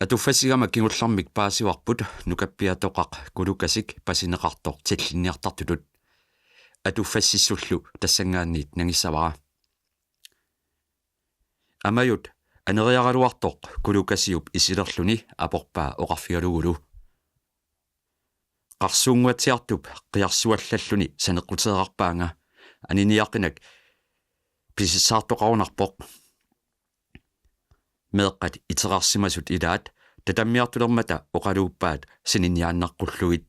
Atuffasigama kingullarmik paasiwarput nukappiatoqaq kulukasik pasineqartoq tillinniartartulut atuffassissullu tassangaanniit nangisavara amayut aneriaraluartoq kulukasiup isilerluni aporpaa oqarfialugulu qarsuunguatiartup qiarsuallalluni saneqquteerarpaanga aniniaqinak pisissaartoqarunarpoq meeqqat iterarsimasut ilaat tatammiartulermata oqaluuppaat sininniaannaqqullugit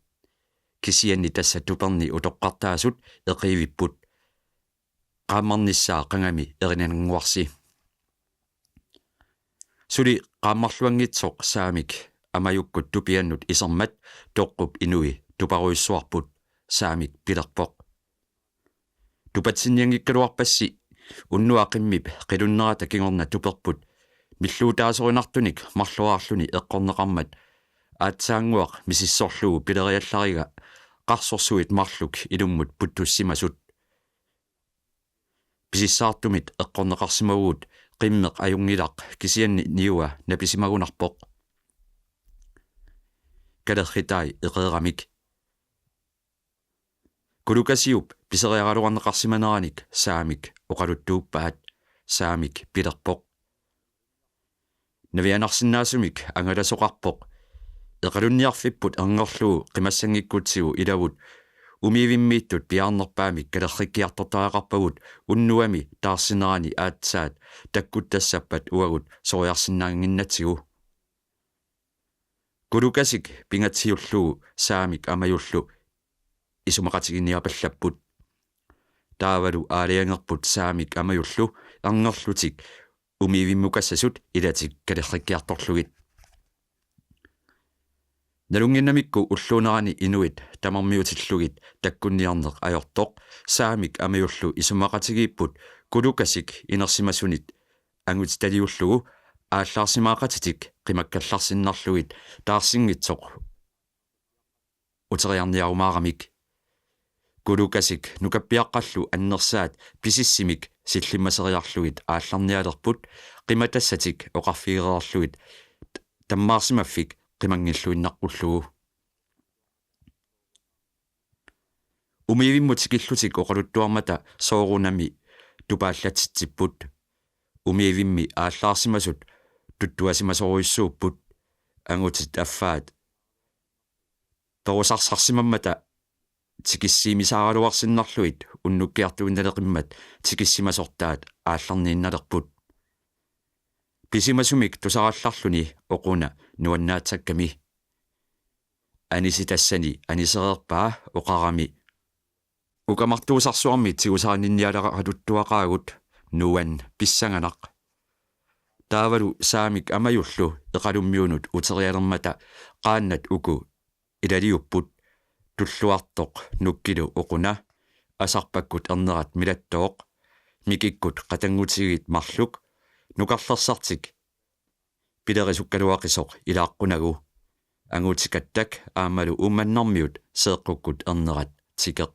kisianni tassa tuperni utoqqartaasut eqiivipput qaammarnissaa qangami erinananguarsi suli qaammarluangitsoq saamik amajukkut tupiannut isermat toqqup inui tuparuissuarput saamik pilerpoq tupatsinniangikkaluarpassi unnuaqimmip qilunnerata kingorna tuperput milluutaaserinartunik marluaarluni eqqorneqarmat aatsaanguaq misissorlugu pileriallariga qarsorsuit marluk ilummut puttussimasut pisissaartumit eqqorneqarsimaguut qimmeq ajungilaq kisianni niua napisimagunarpoq kalerritai eqeeramik kulukasiup piseriaraluarneqarsimaneranik saamik oqaluttuuppaat saamik pilerpoq navianarsinnaasumik angalasoqarpoq eqalunniarfipput erngorlugu qimassangikkutsigu ilavut umivimmiittut piaarnerpaamik kalerrikkiartortaaqarpagut unnuami taarsinerani aatsaat takkuttassappat uagut soriarsinnaanginnatsigu kulukasik pingatsiullugu saamik amayullu isumaqatiginiapallapput taavalu aaliangerput saamik amayullu erngorlutik umivimmukassasut ilatik kalerrikkiartorlugit nalunginnamikku ulluunerani inuit tamarmiutillugit takkunniarneq ajortoq saamik amayullu isumaqatigiipput kulukasik inersimasunit angut taliullugu aallarsimaaqatitik qimakkallarsinnarlugit taarsingitsoq uteriarniarumaaramik kulukasik nukappiaqqallu annersaat pisissimik sillimmaseriarlugit aallarnialerput qimatassatik oqarfigererlugit tammaarsimaffik qimangilluinnaqqullugu umivimmutikillutik oqaluttuarmata soorunami tupaallatsitsipput umivimmi aallarsimasut tuttuasimasoruissuupput angutit affaat torusarsimammata tikissiimisaaraluarsinnarluit unnukkiartuinnaleqimmat tikissimasortaat aallarniinnalerput pisimasumik tusarallarluni oquna nuannaatsakami anisitassani anisereerpaa oqarami ukamartuusarsuarmi tigusaarninnialaqaluttuaqaagut nuan pissanganaq taavalu saamik amayullu eqalummiunut uterialermata qaannat uku ilaliupput tulluartoq nukkilu oquna asarpakkut ernerat milattooq mikikkut qatangutigit marluk nukarlersartik pilerisukkaluaqisoq ilaaqqunagu angutikattak aamalu ummannarmiut seeqqukkut ernerat tikeq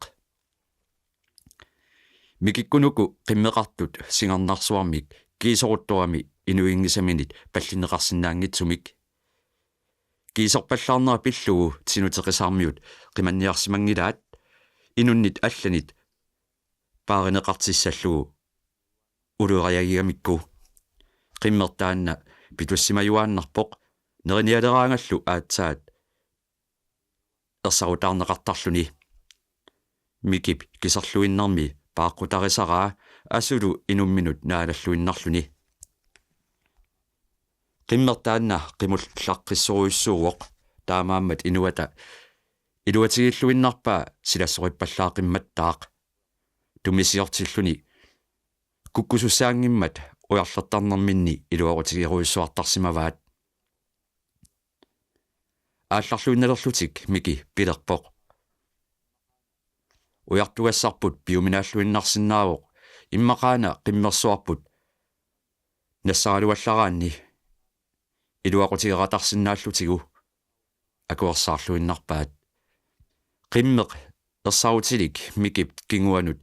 mikikkunuku qimmeqartut singarnarsuarmik kiisoruttuami inuingisaminit pallineqarsinnaangitsumik kiisorpallaarnera pillugu tinuteqisarmiut qimanniarsimangilaat inunnit allanit paarineqartissallugu uluariagigamikku qimmertaanna pitussimajuaannarpoq nerinialeraangallu aatsaat ersarutaarneqartarluni mikip kiserluinnarmi paaqqutarisaraa asulu inumminut naalalluinnarluni qimmertaanna qimullaqqissoruissuuvoq taamaammat inuata iluatigilluinnarpaa silassorippallaaqimmattaaq tumisiortilluni kukkusussaangimmat ujarlertarnerminni iluaqutigiruissuartarsimavaat aallarluinnalerlutik miki pilerpoq ujartugassarput piuminaalluinnarsinnaaruq immaqaana qimmersuarput nassaraluallaraanni iluaqutigeratarsиннааллутигу акуерсаарлуиннарпаат qimmeq ersautilik mikip kinguanut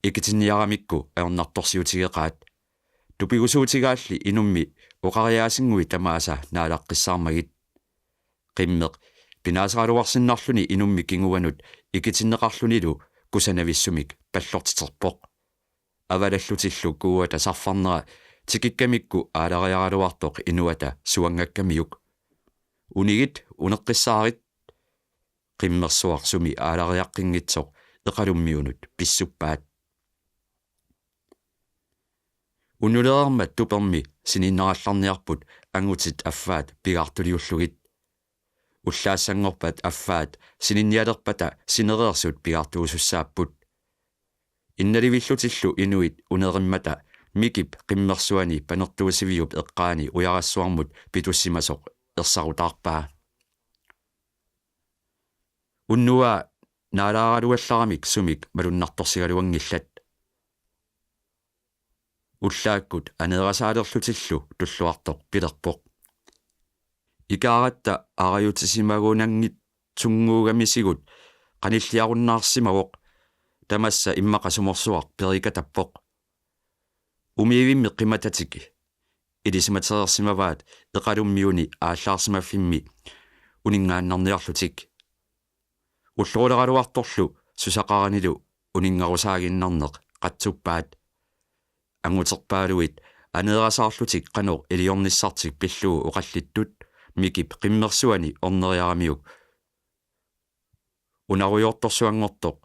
ikitiniaramikku aornartorsiutigeqaat tupigusuutigaalli inummi oqariaasingui tamaasa naalaqqissaarmagit qimmeq pinaasaqaluarsinnarluni inummi kinguanut ikitinneqarlunilu kusanavissumik pallortiterpoq avalallutillu kuuata sarfarnera tikikkamikku aalariaraluartoq inuata suangakkamiuk unigit uneqqissaarit qimmersuarsumi aalariaqqinngitsoq eqalummiunut pissuppaat unuleermat tupermi sininnerallarniarput angutit affaat pigaartuliullugit ullaassangorpat affaat sininnialerpata sinereersut pigaartuusussaapput innalivillutillu inuit unerimmata mikip qimmersuani panertuusiviup eqqaani ujarassuarmut pitussimasoq ersarutaarpaa unnua naalaaraluallaramik sumik malunnartorsigaluangillat ullaakkut aneerasaalerlutillu tulluartoq pilerpoq ikaaratta arajutisimagunangit tunguugamisigut qanilliarunnaarsimawoq tamassa immaqasumorsuaq perikatappoq umiivimmi qimatatik ilisimatereersimavaat eqalummiuni aallaarsimaffimmi uningaannarniarlutik ulluuleraluartorlu susaqaranilu uningarusaaginnarneq qatsuppaat anguterpaaluit aneerasaarlutik qanoq iliornissartik pilluu uqallittut mikip qimmersuani orneriaramiuk unaruyortorsuangortoq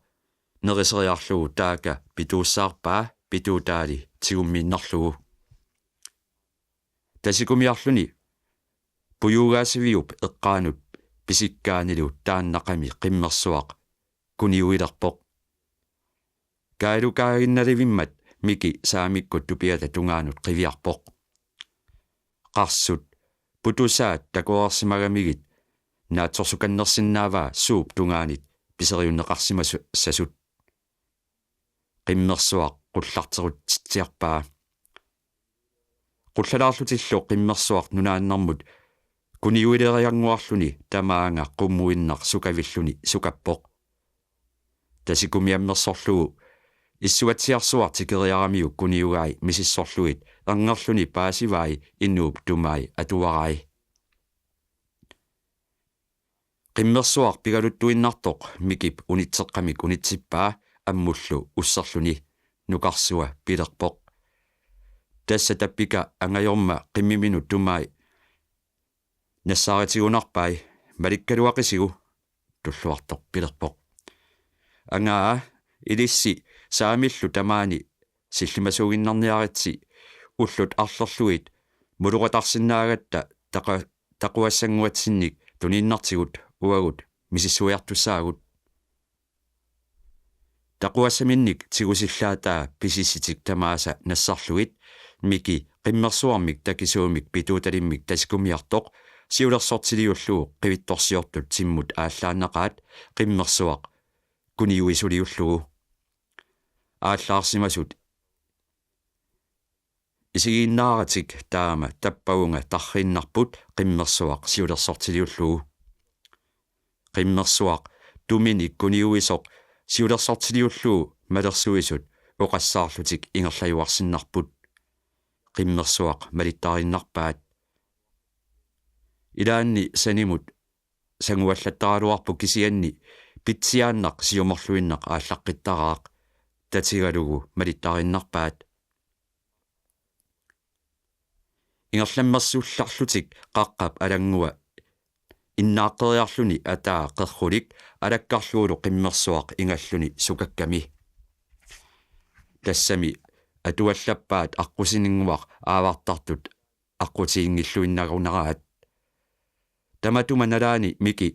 neriseriarlugu taaka pituussaarpaa pituutaali tigummiinnarlugu tasikumiarluni puyuugaasiviup eqqaanut pisikkaanilu taannaqami qimmersuaq kuniuilerpoq kaailukaaginnalivimmat miki saamikkut tupiata tungaanut qiviarpoq qarsut putusaat takuarsimagamigit naatsorsukannersinnaavaa suup tungaanit piseriunneqarsimassasut qimmersuaq qullarterutiarpaa qullalaarlutillu qimmersuaq nunaannarmut kuniuilerianguarluni tamaanga qummuinnar sukavilluni sukappoq tasikumiammersorlugu issuatsiarsuartikeriaramiuk kuniugai misissorluit angerluni paasivai innuup tumai atuarai qimmersuaq pigaluttuinnartoq mikip unitseqqamik unitsippaa ammullu usserluni nukarsua pilerpoq tassa tappika angajorma qimmiminut tumai nassaaritiguunarpai malikkaluaqisigu tulluartoq pilerpoq angaa ilissi saamillu tamaani sillimasuuginnarniaritsi ullut arlerluit muluqatarsinnaagatta taquassanguatsinnik tuniinnartigut uagut misissuiartussaagut taquassaminnik tigusillaata pisisitik tamaasa nassarluit miki qimmersuarmik takisuumik pituutalimmik tasikumiartoq siulersortiliullugu qivittorsiortut simmut aallaannaqaat qimmersuaq kuniuisuliullugu ааllaarsimasut isiginnaaratik taama tappagunga tarrinnarput qimmersuaq siulersortiliullugu qimmersuaq tuminik kuniuisoq siulersortiliullugu malersuisut oqassaarlutik ingerlajuarsinnarput qimmersuaq malittarinnarpaat ilaanni sanimut sanguallattaraluarpu kisianni pitsiaannaq siumorluinnaq ааllaqqittaraaq tatigalugu malittarinnarpaat ingerlammersuullarlutik qaqqap alangua innaaqeriarluni ataa qerrulik alakkarluulu qimmersuaq ingalluni sukakkami tassami atuallappaat aqqusininguaq aavartartut aqutiingilluinnarunaraat tamatuma nalaani miki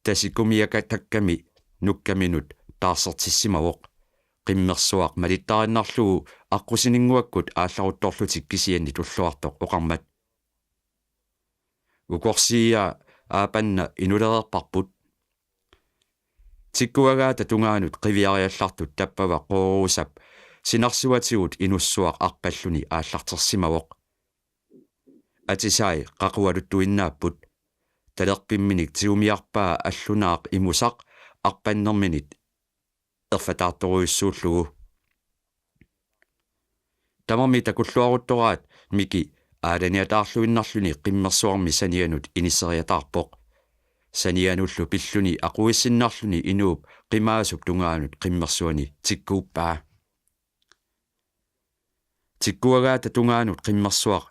tasikumiaka takkami nukkaminut taarsertissimawoq qimmersuaq malittarinnarlugu aqqusininguakkut aallaruttorlutik kisianni tulluartoq oqarmat ukorsiia aapanna inulererparput tikkuagaata tungaanut qiviariallartut tappava qoorusap sinarsuatigut inussuaq arpalluni aallartersimawoq atisai qaqualuttuinnaapput talerpimminik tiumiarpaa allunaaq imusaq arpannerminit erfataartoruissuullugu Tamami takulluaruttoraat miki aalaniataarluinnarluni qimmersuarmi sanianut inisseriataarpoq sanianullu pilluni aquissinnarluni inuup qimaasup tungaanut qimmersuani tikkuuppaa tikkuagaata tungaanut qimmersuaq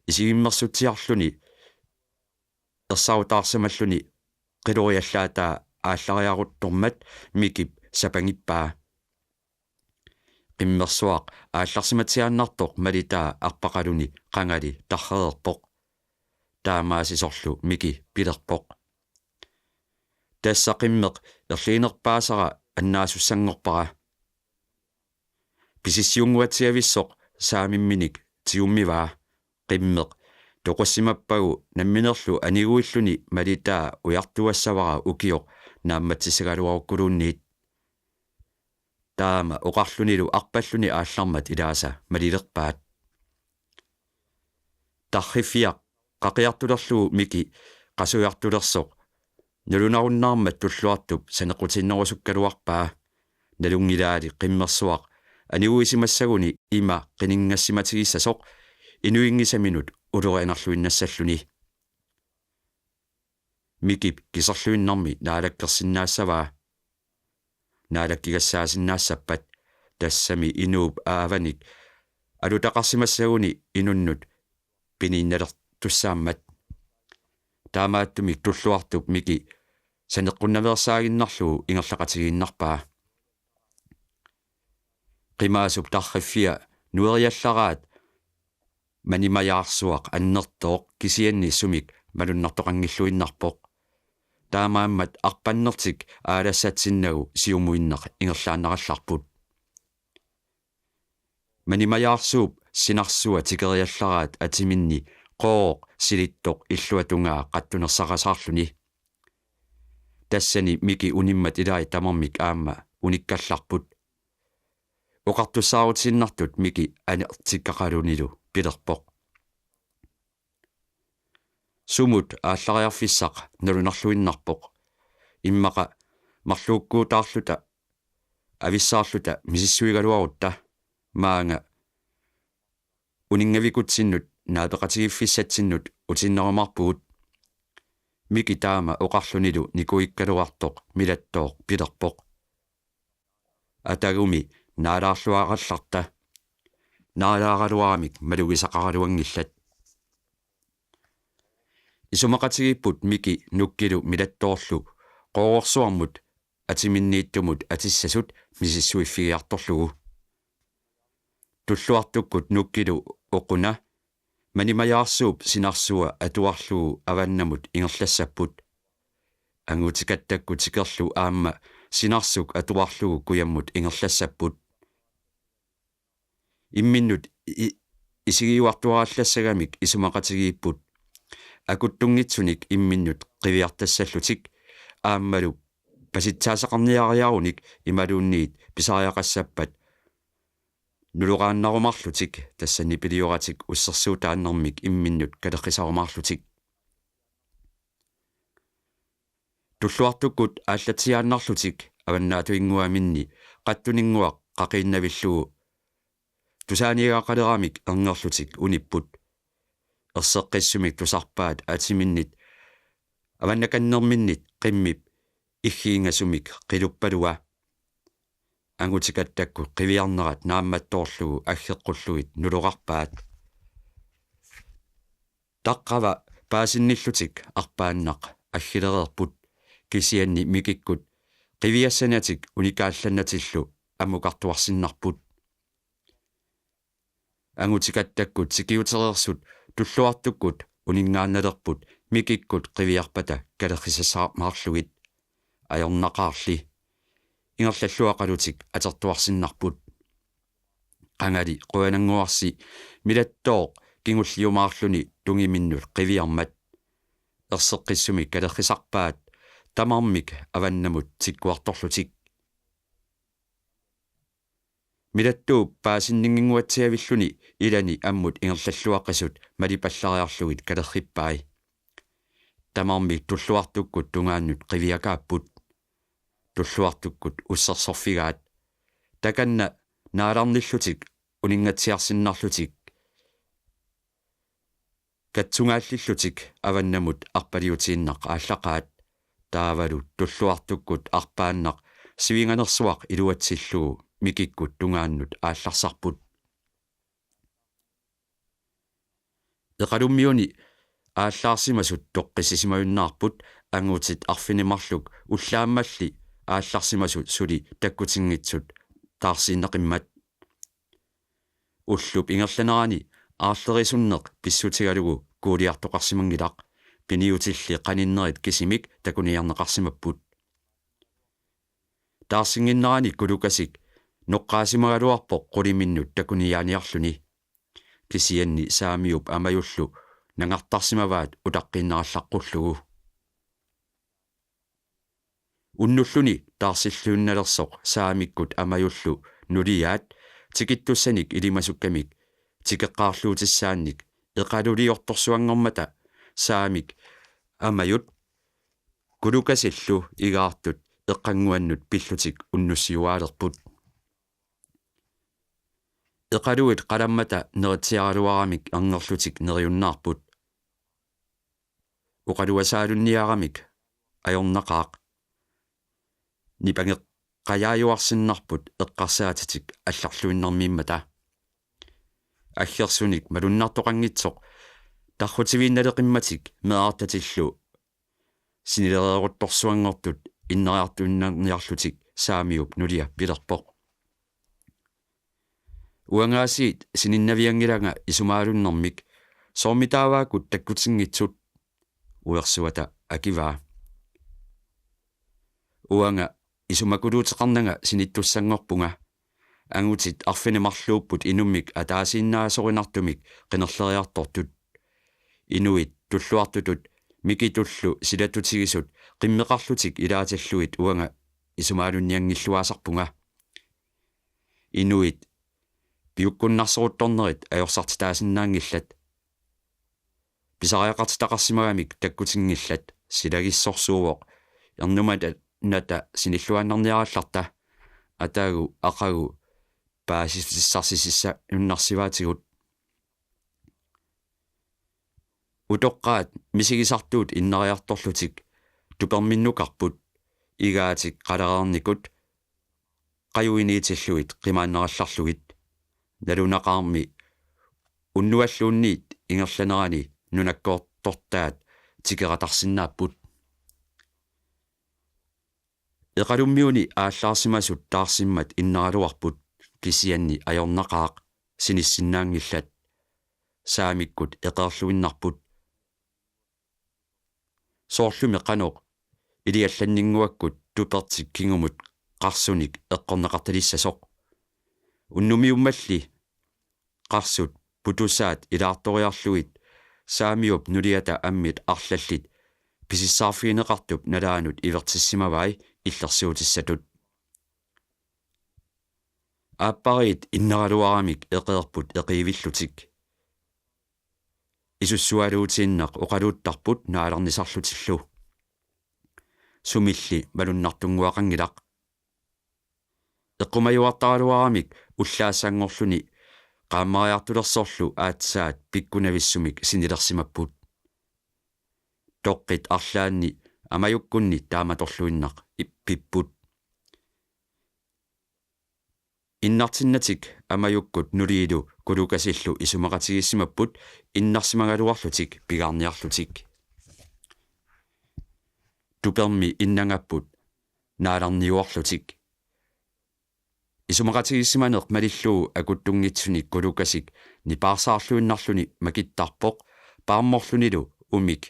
isigimmersutiarluni ersautaarsamalluni qiluriallaataa ааллариаруттормат микип сапангиппаа qimmersuaq аалларсиматсиааннартоқ малитаа арпақалуни қангали тарреерпоқ таамаасисорлу мики пилерпоқ тассақиммеқ ерлиинерпаасара аннаасуссангорпара писиссиунгуатсиависсоқ саамимминик тиуммиваа qimmeq тоқоссимаппагу намминерлу анигуиллуни малитаа уяртуассавара укиоқ наамматсисагалуаруккулуунниит таама оқарлунилу арпаллуни ааллармат илааса малилерпаат тарриффиақ қақиартулерлугу мики қасуяртулерсоқ налунаруннаармат туллуартуп санеқутиннерусуккалуарпаа налунгилаали qimmersuaq анигуисимассагуни има қинингассиматигиссасоқ инуингисаминут улерианерлуиннассаллуни микип кисерлуиннарми наалаккерсиннаассаваа наалаккигассаасиннаассаппат тассами инууп ааваник алутақарсимассагуни инуннут пиниинналертуссааммат таамааттумик туллуартуп мики санеққуннаверсаагиннарлугу ингерлақатигииннарпаа қимаасуп тарриффиа нуериаллараат манимаяарсуақ аннертооқ кисианни сумик малуннартоқангиллуиннарпоқ таамааммат арпаннертик аалассатсиннагу сиумуиннақ ингерлааннаралларпут манимаяарсууп синарсуа тикериаллараат атиминни қооқ силиттоқ иллуатунгаа қаттунерсақасаарлуни тассани мики униммат илаи тамармик аама униккалларпут оқартуссаарутсиннартут мики анертиккақалунилу пилерпоқ сумут ааллариарфиссақ налунарлуиннарпоқ иммақа марлууккуутаарлута ависсаарлута мисиссуигалуарутта маанга унингавикутсиннут наапеқатигиффиссатсиннут утиннерумарпугут мики таама оқарлунилу никуиккалуартоқ милаттооқ пилерпоқ атагуми наалаарлуаралларта наалаагалуарамик малугисақаралуангиллат исумақатигиппут мики нуккилу милаттоорлу qoorsuarmut атиминнииттумут атиссасут мисиссуиффигиарторлугу туллуартуккут нуккилу оқуна манимаяарсууп синарсуа атуарлугу аваннамут ингерлассаппут ангутикаттакку тикерлу аама синарсук атуарлугу куяммут ингерлассаппут имминнут исигиуартуараллассагамик исумақатигииппут акуттунгитсуник имминнут қивиартассаллутик ааммалу паситсаасақарниариаруник ималуунниит писариақассаппат нулурааннарумарлутик тассани пилиоратик уссерсуутааннэрмик имминнут калеққисарумарлутик туллуартуккут ааллатсиааннарлутик аваннаатуингуаминни қаттунингуақ қақииннавиллугу тусаанигаақалерамик эрнерлутик униппут ерсеққиссумик тусарпаат атиминнит аваннаканнерминнит қиммип иггиингасумик қилуппалуа ангутикаттакку қивиарнерат наамматтоорлугу аггеққуллугит нулоқарпаат таққава паасинниллутик арпааннақ аггилереерпут кисианни микиккут қивиассанатик уникаалланнатиллу аммукартуарсиннарпут ангутикаттаккут сикиутерерсут туллуартуккут унингаанналерпут микиккут қивиарпата калеққисассаамаарлугит аёрнақарли ингерллуақалутик атертуарсиннарпут қангали қуанангуарси милаттооқ кингуллиумаарлуни тунгиминнул қивиармат ерсеққиссуми калеққисарпаат тамармик аваннамут тиккуарторлутик милаттууп паасиннингингуатсиавиллуни илани аммут ингерллуаққисут малипаллариарлугит калерриппаи тамармик туллуартуккут тунгааннут қивиакааппут туллуартуккут уссерсорфигаат таканна нааларниллутик uningatsiarsinnarlutik katsungaallillutik avannamut arpaliutiinnaq aallaqaat taavalut tulluartukkut arpaannaq sivinganersuaq iluatsillugu mikikkut tungaannut aallarsarput eqalummiuni aallarsimasut toqqissisimayunnaarput angutit arfinimarluk ullaammalli aallarsimasut suli takkutingitsut taarsiinneqimmat уллуп ингерланерани аарлерисуннеқ писсутигалугу куулиартоқарсимангилақ пиниутилли қаниннерит кисимик такуниарнеқарсимаппут таарсингиннерани кулукасик ноққаасимагалуарпоқ қулиминнут такуниааниарлуни кисианни саамиуп амаюллу нангартарсимаваат утаққиннераллаққуллугу уннуллуни таарсиллуунналерсоқ саамиккут амаюллу нулиаат тикиттуссаник илимасуккамик тикеққаарлуутиссаанник эқалулиорторсуангормата саамик амают кулукасиллу игаартут эққангуаннут пиллутик уннуссиуаалерпут эқалуит қаламмата неритсиаралуарамик ангерлутик нериуннаарпут уқалуасаалунниарамик ajornaqaaq nipangeq qayaayuarsinnarput eqqarsaatitик алларлуиннэрмииммата аггерсуник малуннартоқангитсоқ тархутивиинналеқимматик меаартатиллу синилереерутторсуангортут иннериартуиннарниарлутик саамиуп нулиа пилерпоқ уангаасиит сининнавиангиланга исумаалуннэрмик соормитааваакут таккутингитсут уерсуата акиваа уанга исумакулуутеқарнага синиттуссангорпунга ангутит арфинемарлууппут инуммик атаасииннаасоринартумик қинерлериартортут инуит туллуартутут микитуллу силатутигисут қиммеқарлутик илааталлуит уанга исумаалунниангиллуаасарпунга инуит пиуккуннарсорутторнерит ajorсартитаасиннаангиллат писариақартитақарсимагамик таккутингиллат силагиссорсуувоқ ернумата ната синиллуаннарниаралларта атаагу ақагу паасиссарсисисса юннарсиваатигут утоққаат мисигисартуут иннариарторлутик туперминнукарпут игаатик қалераарникут қаюиниитиллуит қимааннералларлугит налунақарми уннуаллуунниит ингерланерани нунаккоортортаат тикератарсинааппут эқалуммиуни ааллаарсимасут таарсиммат иннералуарпут кисианни ajornaqaaq синиссиннаангиллат саамиккут эқерлуиннарпут соорлуми қаноқ илиалланнингуаккут тупертик кингумут қарсуник эққорнеқарталиссасоқ уннумиуммалли қарсут путусаат илаарториарлуит саамиуп нулиата аммит арлаллит писиссаарфиинеқартуп налаанут ивертиссимавай иллерсуутиссатут ааппарит иннералуарамик эқеерпут эқиивиллутик исуссуалуутииннақ оқалууттарпут наалернисарлутиллу сумилли малуннартунгуақангилақ эққумаюартаралуарамик уллаассаангорлуни qaammaariartulersorlu aatsaat pikkunavissumik sinilерсимаппут тоққит арлаанни амаюккунни тааматорлуиннақ иппиппут иннартиннатик амаюккут нулиилу кулукасиллу исумақатигиссимаппут иннарсимагалуарлутик пигаарниарлутик туперми иннангаппут нааларниуарлутик исумақатигиссиманеқ малиллуу акуттунгитсуник кулукасик нипаарсаарлуиннарлуни макиттарпоқ паарморлунилу умик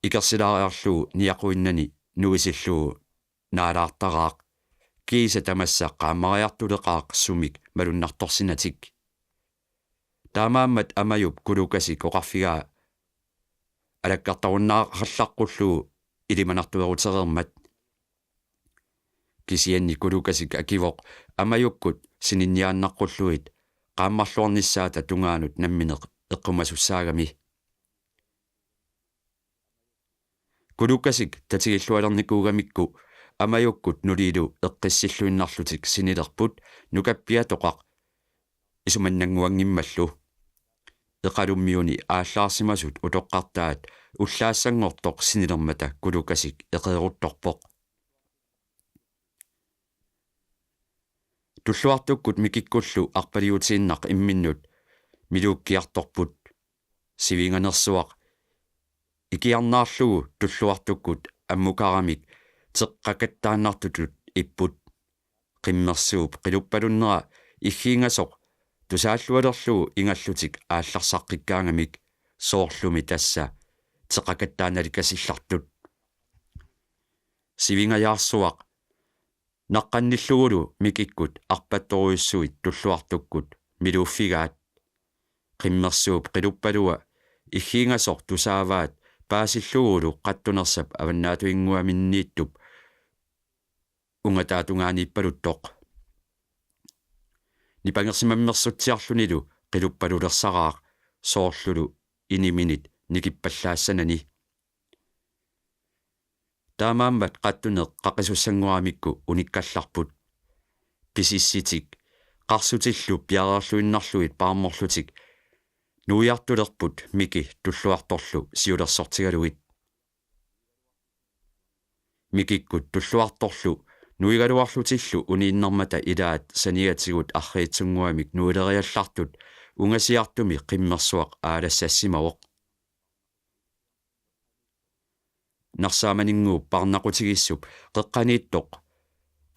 икерсилаариарлуу ниақуиннани нуисиллуу наалаартараақ кииса тамассаа qaammaриартулеқаақ сумик малуннарторсинатик таамааммат амаюп кулукасик оқарфигаа алаккартаруннаақарлаққуллуу илиманартуерутерермат кисианни кулукасик акивоқ амаюккут сининниааннаққуллуит qaammarluarnissaata tungaanut nammineq eqqumasussaagami кулукасик татигиллуалерникуугамикку амаюккут нулиилу эққиссиллуиннарлутик синилерпут нукаппиатоқақ isumannanguangimmallu eqalummiuni aallarsimasut utoqqartaat ullaassangortoq sinilermata kulukasik eqeeruttorpoq tulluartukkut mikikkullu arpaliutiinnaq imminnut miluukkiartorput sivinganersuaq ikiarnaarlugu tulluartukkut ammukaramik teqqakattaannartutut ipput qimmersuup qiluppalunera iggiingasoq tusaallualerlugu ingallutik aallarsaqqikkaangamik soorlumi tassa teqqakattaanalikassillartut sivingajaarsuaq naqqannillugulu mikikkut arpattoruissuit tulluartukkut miluuffigaat qimmersuup qiluppalua iggiingasoq tusaavaat paasilluulu qattunersap avannaatuinguaminniittup ungatatungaaniippaluttoq nipangersimammersutsiarlunilu qiluppalulersaraaq soorlulu iniminit nikippallaasanani taamaammat qattuneq qaqisussangуамикку unikkallarput pisissitik qarsutillu piarerluinnarluit paarmorlutik nuiartulerput miki tulluartorlu siulersortigaluit mikikkut tulluartorlu nuigaluarlutillu uniinnermata ilaat saniatigut arriitsunguamik nuileriallartut ungasiartumi qimmersuaq aalassassimawoq narsaamaninguup parnaqutigissup qeqqaniittoq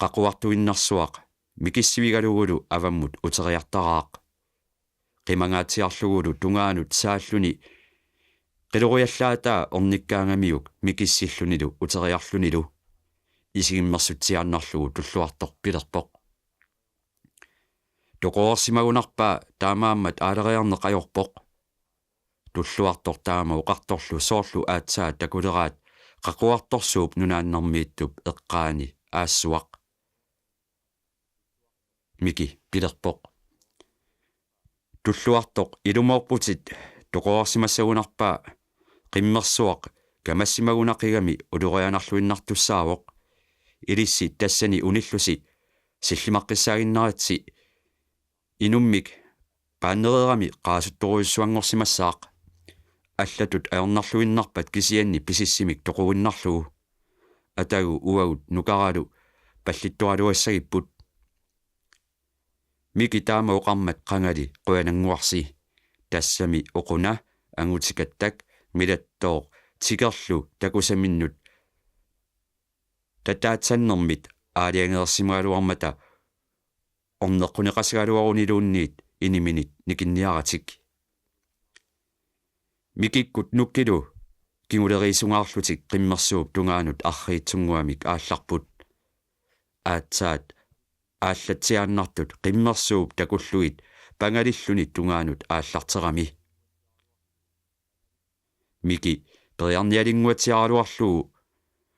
qaquartuinnarsuaq mikissivigalugulu avammut uteriartaraaq qimangaatiarlugulu tungaanut saalluni qiluriallaataa ornikkaangamiuk mikissillunilu uteriarlunilu isigimmersutsiaannarlugu tulluartorpilerpoq toqoorsimagunarpaa taamaammat aaleriarneqajorpoq tulluartor taama uqartorlu soorlu aatsaat takuleraat qaquartorsuup nunaannermiittup eqqaani aassuaq miki pilerpoq tulluartoq ilumorputit toqoorsimassagunarpaa qimmersuaq kamassimagунaqigami ulurianarluinnartussaawoq ilissi tassani unillusi sillimaqqissaaginnaritsi inummik paannererami qaasuttoruissuangorsimassaaq аллатут аернарлуиннарпат кисианни писиссимик тоқуиннарлугу атагу уагут нукаралу паллиттуалуассагиппут мики таама оқармат қангали қуянангуарси тассами оқуна ангутикаттак милаттоо тикерлу такусаминнут татаатсаннэрмит аалиангерсимагалуармата орнеққунеқасигалуарунилуунниит iniminit nikинниаратик mikikut nukkilu kingulerisuungaarlutik qimmersuup tungaanut arriitsunguamik aallarput aatsaat ааllatsiaannartut qimmersuup takulluit pangalilluni tungaanut aallarterami miki periarnialinguatiaraluarlugu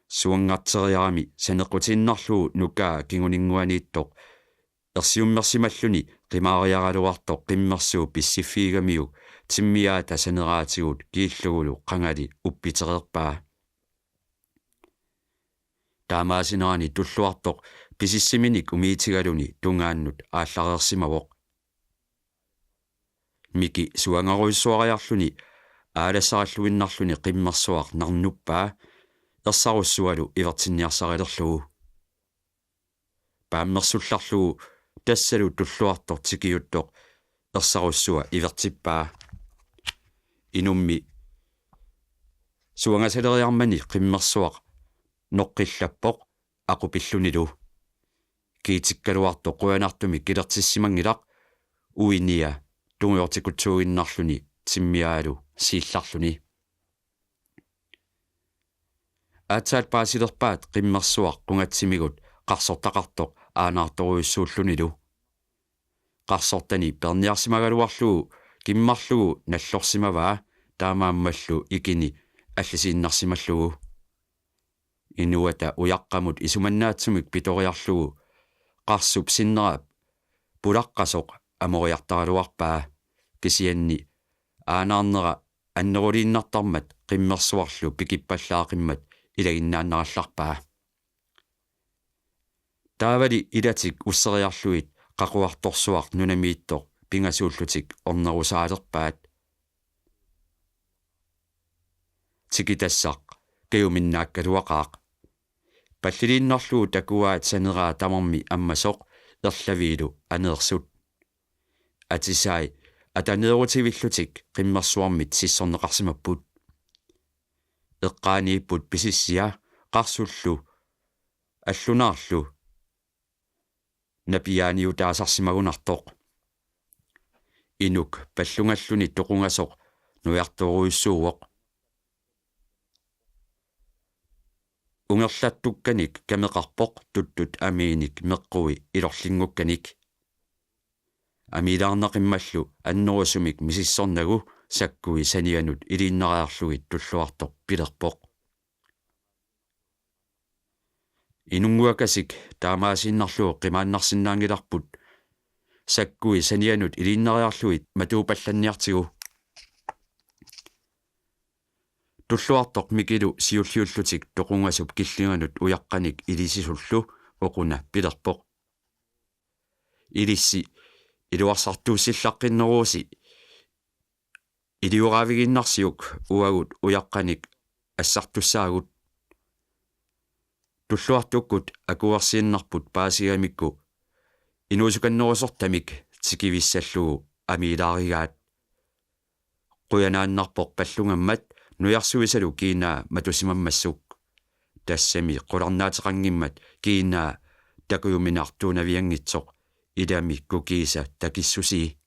suangarteriarami sanequtinnarlugu nukaa kinguninguaniittoq ersiummersimalluni qimaariaraluartoq qimmersuup pissiffiigamiuk timmiaata saneraatigut kiillugulu qangali uppitereerpaa taamaasinerani tulluartoq pisissiminik umiitigaluni tungaannut aallarersimawoq miki suangaruissuariarluni aalasaralluinnarluni qimmersuaq narnuppaa ersarussualu ivertinniarsarilerlugu paammersullarlugu tassalu tulluartoq tikiuttoq ersarussua ivertippaa inummi suangasaleriarmani qimmersuaq noqqillappoq aqupillunilu kiitikkaluartoq quanartumi kilertissimangilaq uinia tungiortikutsuuginnarluni timmiaalu siillarluni aatsaat paasilerpaat qimmersuaq qungatsimigut qarsortaqartoq aanaartoruissuullunilu qarsortani perniarsimagaluarlugu kimmarlugu nallorsimavaa taamaammallu ikini allisiinnarsimallugu inuata uyaqqamut isumannaatsumik pitoriarlugu qarsup sinneraap pulaqqasoq amoriartaraluarpaa kisianni aanaarnera anneruliinnartarmat qimmersuarlu pikippallaaqimmat ilaginnaannarallarpaa taavali ilatik usseriarluit qaquartorsuaq nunamiittoq pingasuullutik ornerusaalerpaat tikitassaq kiuminnaakkaluaqaaq palliliinnerluu takuaat saneraa tamarmi ammasoq erlaviilu aneersut atisai ataneerutivillutik qimmersuarmit sissorneqarsimapput eqqaaniipput pisissia qarsullu аллунаарлу напиааниутаасарсимагунартоқ инук паллунгаллуни тоқунгасоқ нуярторуиссууоқ унгерлаттукканик камеқарпоқ туттут амииник меққуи илорлингукканик амилаарнеқиммаллу аннерусумик мисиссорнагу саккуи санианут илииннераарлугит туллуартоқ пилерпоқ инунгуакасик таамаасиннарлуу қимааннарсинаангиларпут саккуи санианут илииннериарлуит матуупалланниартигу туллуартоқ микилу сиуллиуллутик тоқунгасуп киллинганут уяққаник илисисуллу оқуна пилерпоқ илисси илуарсартууссиллаққиннерууси илиураавигиннарсиук уагут уяққаник ассартуссаагут туллуартуккут акуарсииннарпут паасигамикку инуусуканнерусортамик тикивиссаллугу амилааригаат қуянааннарпоқ паллунгаммат нуярсуисалу киинаа матусимаммассук тассами қуларнаатеқангиммат киинаа такуюминартуунавиангитсоқ илами кукииса такиссусии